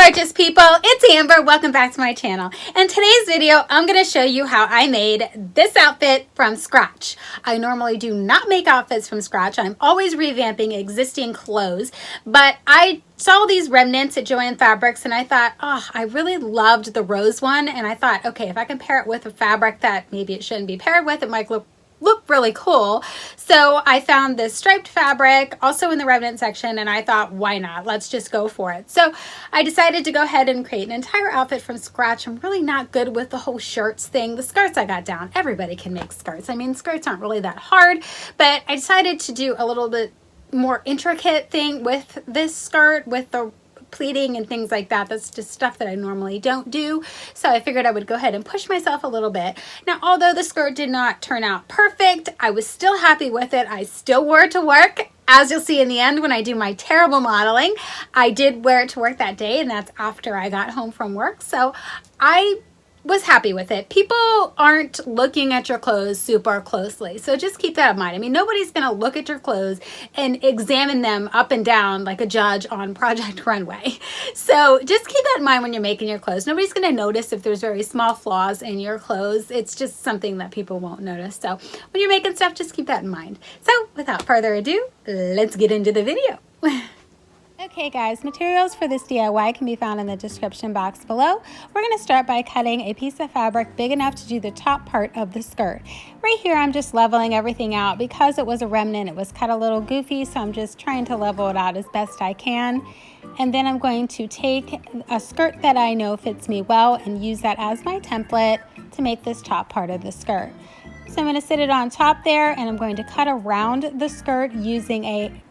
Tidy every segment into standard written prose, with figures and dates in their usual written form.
gorgeous people, it's Amber. Welcome back to my channel. In today's video, I'm going to show you how I made this outfit from scratch. I normally do not make outfits from scratch. I'm always revamping existing clothes, but I saw these remnants at JoAnn Fabrics and I thought, oh, I really loved the rose one, and I thought, okay, if I can pair it with a fabric that maybe it shouldn't be paired with, it might look really cool. So I found this striped fabric also in the remnant section, and I thought, why not? Let's just go for it. So I decided to go ahead and create an entire outfit from scratch. I'm really not good with the whole shirts thing. The skirts I got down. Everybody can make skirts. I mean, skirts aren't really that hard, but I decided to do a little bit more intricate thing with this skirt, with the pleating and things like that. That's just stuff that I normally don't do. So I figured I would go ahead and push myself a little bit. Now, although the skirt did not turn out perfect, I was still happy with it. I still wore it to work. As you'll see in the end when I do my terrible modeling, I did wear it to work that day, and that's after I got home from work. So I was happy with it. People aren't looking at your clothes super closely, so just keep that in mind. I mean, nobody's going to look at your clothes and examine them up and down like a judge on Project Runway. So just keep that in mind when you're making your clothes. Nobody's going to notice if there's very small flaws in your clothes. It's just something that people won't notice. So when you're making stuff, just keep that in mind. So without further ado, let's get into the video. Okay guys, materials for this DIY can be found in the description box below. We're going to start by cutting a piece of fabric big enough to do the top part of the skirt. Right here I'm just leveling everything out. Because it was a remnant, it was cut a little goofy, so I'm just trying to level it out as best I can. And then I'm going to take a skirt that I know fits me well and use that as my template to make this top part of the skirt. So I'm going to sit it on top there, and I'm going to cut around the skirt using a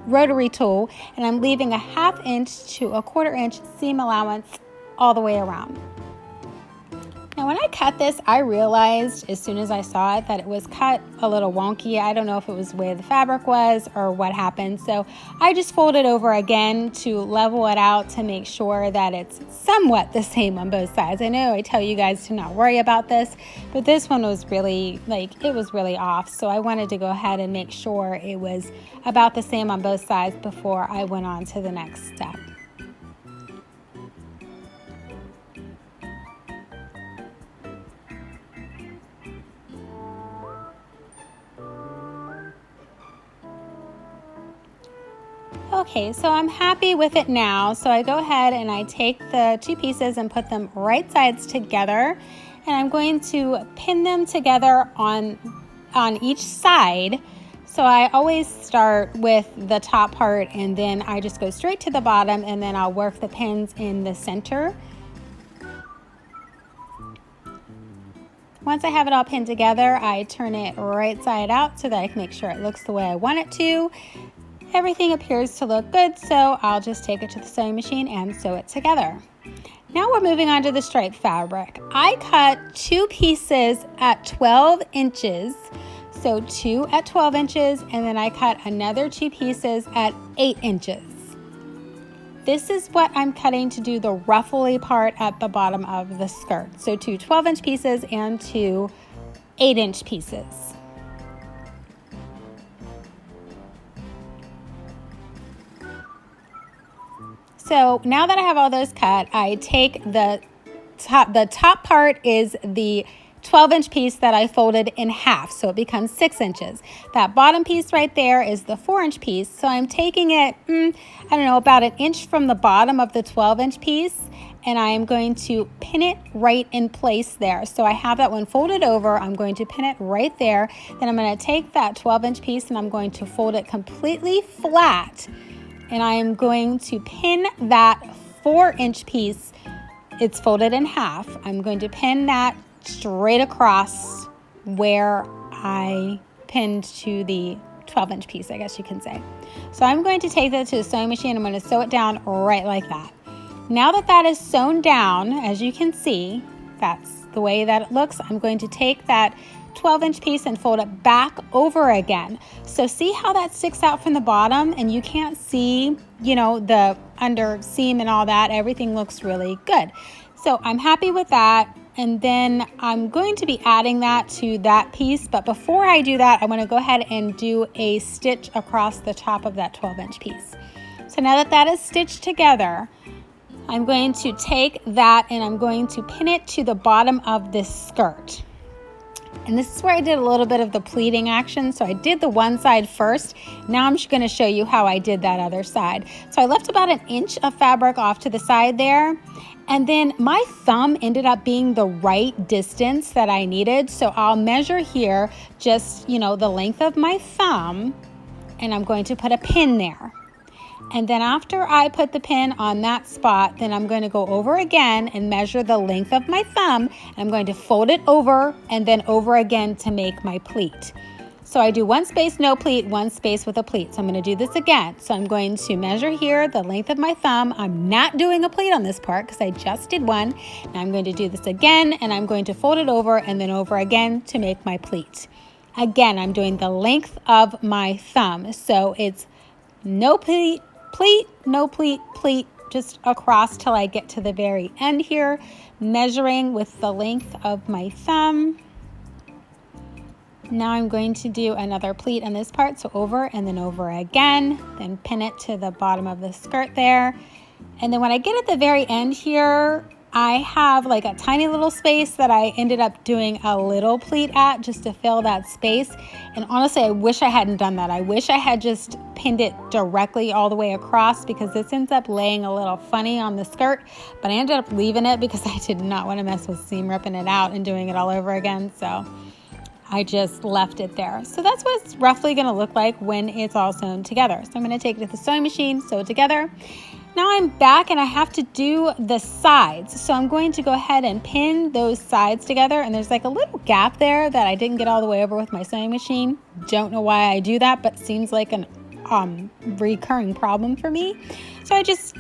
rotary tool, and I'm leaving a 1/2 inch to a 1/4 inch seam allowance all the way around. Now when I cut this, I realized as soon as I saw it that it was cut a little wonky. I don't know if it was the way the fabric was or what happened, so I just folded over again to level it out to make sure that it's somewhat the same on both sides. I know I tell you guys to not worry about this, but this one was really, it was really off, so I wanted to go ahead and make sure it was about the same on both sides before I went on to the next step. Okay, so I'm happy with it now. So I go ahead and I take the two pieces and put them right sides together, and I'm going to pin them together on each side. So I always start with the top part, and then I just go straight to the bottom, and then I'll work the pins in the center. Once I have it all pinned together, I turn it right side out so that I can make sure it looks the way I want it to. Everything appears to look good, so I'll just take it to the sewing machine and sew it together. Now we're moving on to the striped fabric. I cut two pieces at 12 inches, so 2 at 12 inches, and then I cut another 2 pieces at 8 inches. This is what I'm cutting to do the ruffly part at the bottom of the skirt. So 2 12-inch pieces and 2 8-inch pieces. So now that I have all those cut, I take the top part is the 12-inch piece that I folded in half, so it becomes 6 inches. That bottom piece right there is the 4-inch piece, so I'm taking it, I don't know, about 1 inch from the bottom of the 12-inch piece, and I am going to pin it right in place there. So I have that one folded over. I'm going to pin it right there. Then I'm going to take that 12-inch piece and I'm going to fold it completely flat, and I am going to pin that 4-inch piece. It's folded in half. I'm going to pin that straight across where I pinned to the 12-inch piece, I guess you can say. So I'm going to take that to the sewing machine. I'm going to sew it down right like that. Now that that is sewn down, as you can see, that's the way that it looks. I'm going to take that 12-inch piece and fold it back over again. So see how that sticks out from the bottom, and you can't see, you know, the under seam and all that. Everything looks really good. So I'm happy with that. And then I'm going to be adding that to that piece, but before I do that, I want to go ahead and do a stitch across the top of that 12-inch piece. So now that that is stitched together, I'm going to take that and I'm going to pin it to the bottom of this skirt. And this is where I did a little bit of the pleating action. So I did the one side first. Now I'm just going to show you how I did that other side. So I left about 1 inch of fabric off to the side there. And then my thumb ended up being the right distance that I needed. So I'll measure here just, the length of my thumb, and I'm going to put a pin there. And then after I put the pin on that spot, then I'm going to go over again and measure the length of my thumb. I'm going to fold it over and then over again to make my pleat. So I do 1 space no pleat, 1 space with a pleat. So I'm going to do this again. So I'm going to measure here the length of my thumb. I'm not doing a pleat on this part because I just did one. Now I'm going to do this again, and I'm going to fold it over and then over again to make my pleat. Again, I'm doing the length of my thumb. So it's no pleat, pleat, no pleat, pleat, just across till I get to the very end here, measuring with the length of my thumb. Now I'm going to do another pleat on this part, so over and then over again, then pin it to the bottom of the skirt there. And then when I get at the very end here, I have like a tiny little space that I ended up doing a little pleat at just to fill that space. And honestly, I wish I hadn't done that. I wish I had just pinned it directly all the way across, because this ends up laying a little funny on the skirt, but I ended up leaving it because I did not want to mess with seam ripping it out and doing it all over again. So I just left it there. So that's what it's roughly going to look like when it's all sewn together. So I'm going to take it to the sewing machine, sew it together. Now I'm back and I have to do the sides. So I'm going to go ahead and pin those sides together. And there's like a little gap there that I didn't get all the way over with my sewing machine. Don't know why I do that, but seems like an recurring problem for me. So I just,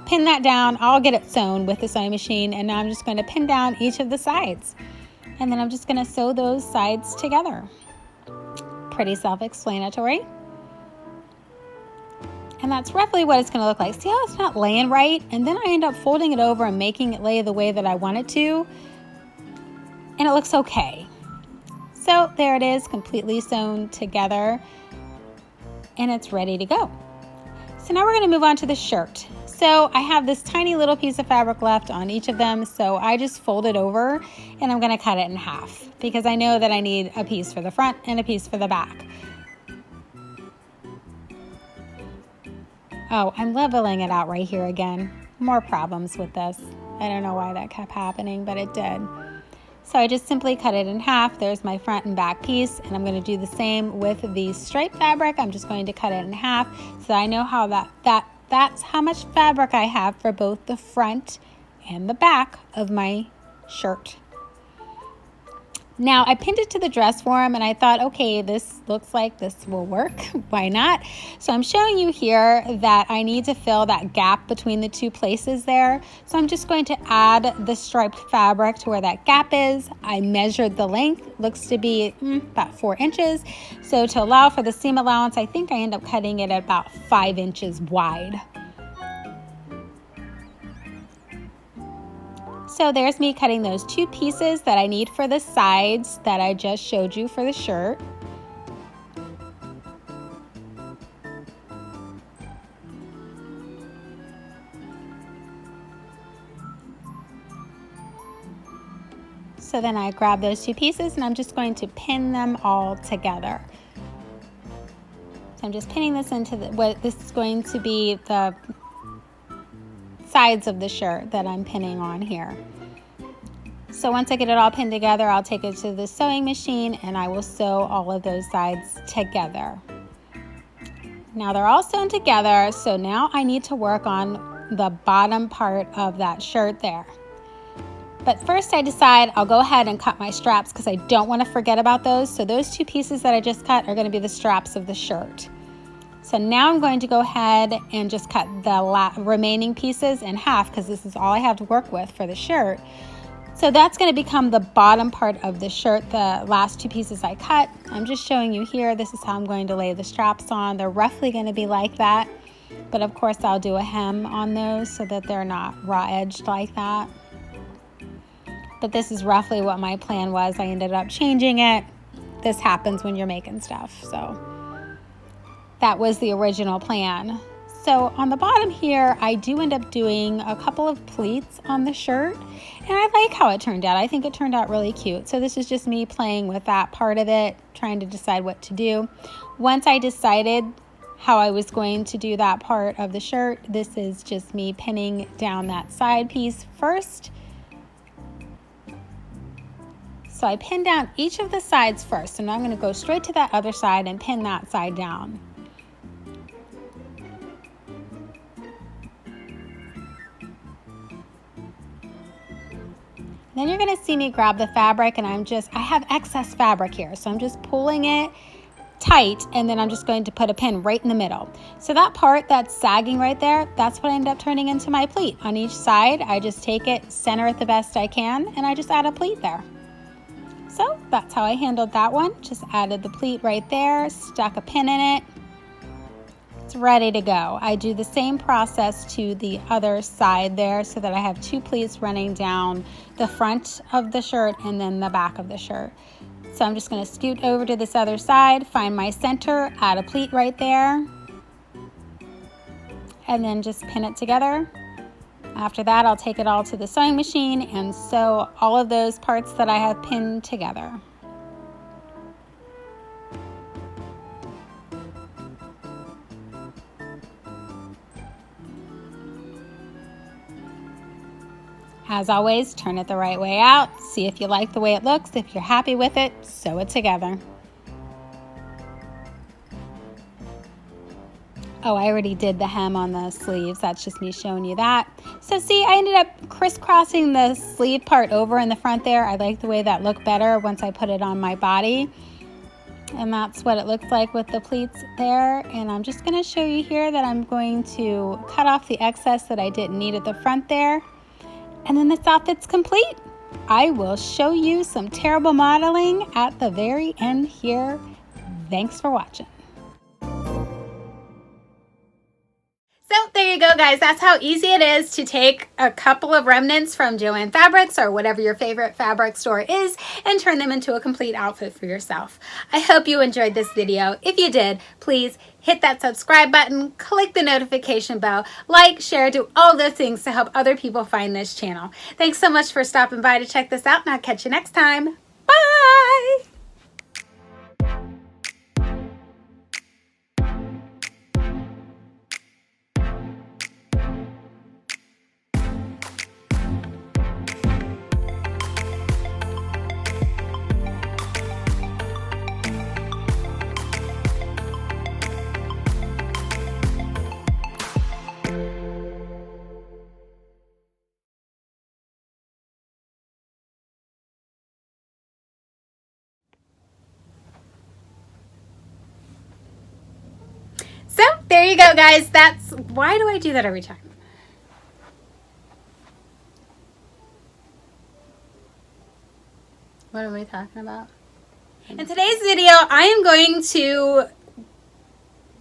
pin that down. I'll get it sewn with the sewing machine. And now I'm just going to pin down each of the sides. And then I'm just going to sew those sides together. Pretty self-explanatory. And that's roughly what it's going to look like. See how it's not laying right? And then I end up folding it over and making it lay the way that I want it to. And it looks okay. So there it is, completely sewn together. And it's ready to go. So now we're going to move on to the shirt. So I have this tiny little piece of fabric left on each of them. So I just fold it over and I'm going to cut it in half because I know that I need a piece for the front and a piece for the back. Oh, I'm leveling it out right here again. More problems with this. I don't know why that kept happening, but it did. So I just simply cut it in half. There's my front and back piece, and I'm going to do the same with the striped fabric. I'm just going to cut it in half so I know how that's how much fabric I have for both the front and the back of my shirt. Now I pinned it to the dress form and I thought, okay, this looks like this will work. Why not? So I'm showing you here that I need to fill that gap between the two places there. So I'm just going to add the striped fabric to where that gap is. I measured the length, looks to be about 4 inches. So to allow for the seam allowance, I think I end up cutting it at about 5 inches wide. So there's me cutting those 2 pieces that I need for the sides that I just showed you for the shirt. So then I grab those 2 pieces and I'm just going to pin them all together. So I'm just pinning this into what this is going to be the sides of the shirt that I'm pinning on here. So once I get it all pinned together, I'll take it to the sewing machine and I will sew all of those sides together. Now they're all sewn together, so now I need to work on the bottom part of that shirt there. But first I decide I'll go ahead and cut my straps because I don't want to forget about those. So those 2 pieces that I just cut are going to be the straps of the shirt. So now I'm going to go ahead and just cut the remaining pieces in half because this is all I have to work with for the shirt. So that's going to become the bottom part of the shirt, the last 2 pieces I cut. I'm just showing you here, this is how I'm going to lay the straps on. They're roughly going to be like that, but of course I'll do a hem on those so that they're not raw edged like that. But this is roughly what my plan was. I ended up changing it. This happens when you're making stuff, so that was the original plan. So on the bottom here, I do end up doing a couple of pleats on the shirt, and I like how it turned out. I think it turned out really cute. So this is just me playing with that part of it, trying to decide what to do. Once I decided how I was going to do that part of the shirt, this is just me pinning down that side piece first. So I pin down each of the sides first, and I'm going to go straight to that other side and pin that side down. Then you're going to see me grab the fabric, and I have excess fabric here, so I'm just pulling it tight, and then I'm just going to put a pin right in the middle. So that part that's sagging right there, that's what I end up turning into my pleat. On each side, I just take it, center it the best I can, and I just add a pleat there. So that's how I handled that one. Just added the pleat right there, stuck a pin in it. It's ready to go. I do the same process to the other side there so that I have two pleats running down the front of the shirt and then the back of the shirt. So I'm just going to scoot over to this other side, find my center, add a pleat right there, and then just pin it together. After that, I'll take it all to the sewing machine and sew all of those parts that I have pinned together. As always, turn it the right way out. See if you like the way it looks. If you're happy with it, sew it together. Oh, I already did the hem on the sleeves. That's just me showing you that. So see, I ended up crisscrossing the sleeve part over in the front there. I like the way that looked better once I put it on my body. And that's what it looks like with the pleats there. And I'm just going to show you here that I'm going to cut off the excess that I didn't need at the front there. And then this outfit's complete. I will show you some terrible modeling at the very end here. Thanks for watching. So there you go, guys. That's how easy it is to take a couple of remnants from JoAnn Fabrics or whatever your favorite fabric store is and turn them into a complete outfit for yourself. I hope you enjoyed this video. If you did, please hit that subscribe button, click the notification bell, like, share, do all those things to help other people find this channel. Thanks so much for stopping by to check this out, and I'll catch you next time. Bye! So there you go, guys. Why do I do that every time? What am I talking about? In today's video, I am going to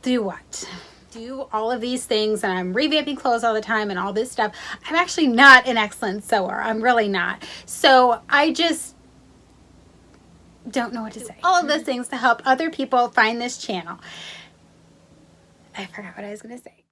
do what? Do all of these things, and I'm revamping clothes all the time and all this stuff. I'm actually not an excellent sewer. I'm really not. So I just don't know what to say. All of those things to help other people find this channel. I forgot what I was going to say.